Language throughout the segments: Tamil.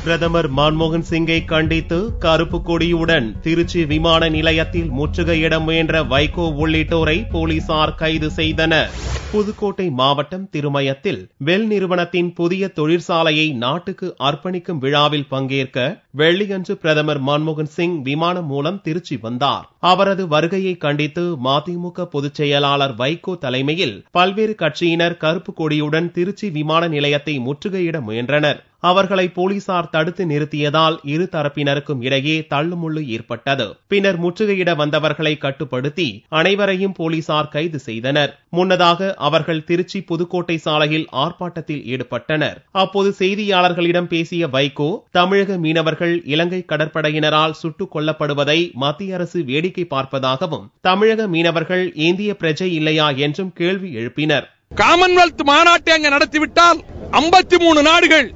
பிரதமர் மன்மோகன் சிங்கை கண்டித்து கருப்பு கொடியுடன் திருச்சி விமான நிலையத்தில் முற்றுகையிட முயன்ற வைகோ உள்ளிட்டோரை போலீசார் கைது செய்தனர். புதுக்கோட்டை மாவட்டம் திருமயத்தில் பெல் நிறுவனத்தின் புதிய தொழிற்சாலையை நாட்டுக்கு அர்ப்பணிக்கும் விழாவில் பங்கேற்க வெள்ளியன்று பிரதமர் மன்மோகன் சிங் விமானம் மூலம் திருச்சி வந்தார். அவரது வருகையை கண்டித்து மதிமுக பொதுச் செயலாளர் வைகோ தலைமையில் பல்வேறு கட்சியினர் கருப்பு கொடியுடன் திருச்சி விமான நிலையத்தை முற்றுகையிட முயன்றனர். அவர்களை போலீசார் தடுத்து நிறுத்தியதால் இரு தரப்பினருக்கும் இடையே தள்ளுமுள்ளு ஏற்பட்டது. பின்னர் முற்றுகையிட வந்தவர்களை கட்டுப்படுத்தி அனைவரையும் போலீசார் கைது செய்தனர். முன்னதாக அவர்கள் திருச்சி புதுக்கோட்டை சாலையில் ஆர்ப்பாட்டத்தில் ஈடுபட்டனர். அப்போது செய்தியாளர்களிடம் பேசிய வைகோ, தமிழக மீனவர்கள் இலங்கை கடற்படையினரால் சுட்டுக் கொல்லப்படுவதை மத்திய அரசு வேடிக்கை பார்ப்பதாகவும், தமிழக மீனவர்கள் இந்திய பிரஜை இல்லையா என்றும் கேள்வி எழுப்பினர். காமன்வெல்த் மாநாட்டை அங்கு நடத்திவிட்டால் 53 நாடுகள்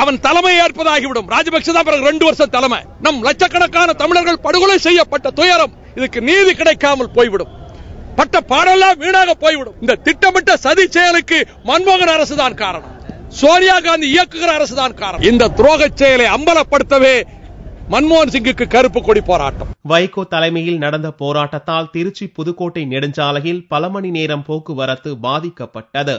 அவன் தலைமை ஏற்பதாகிவிடும். ராஜபக்சே தான் பிறகு 2 வருஷம் தலைமை. நம் லட்சக்கணக்கான தமிழர்கள் படுகொலை செய்யப்பட்ட துயரம், இதுக்கு நீதி கிடைக்காமல் போய்விடும். பட்ட பாடெல்லாம் வீணாக போய்விடும். இந்த திட்டமிட்ட சதி செயலுக்கு மன்மோகன் அரசுதான் காரணம், சோனியா காந்தி இயக்குகிற அரசுதான் காரணம். இந்த துரோக செயலை அம்பலப்படுத்தவே மன்மோகன் சிங்குக்கு கருப்பு கொடி போராட்டம். வைகோ தலைமையில் நடந்த போராட்டத்தால் திருச்சி புதுக்கோட்டை நெடுஞ்சாலையில் பல மணி நேரம் போக்குவரத்து பாதிக்கப்பட்டது.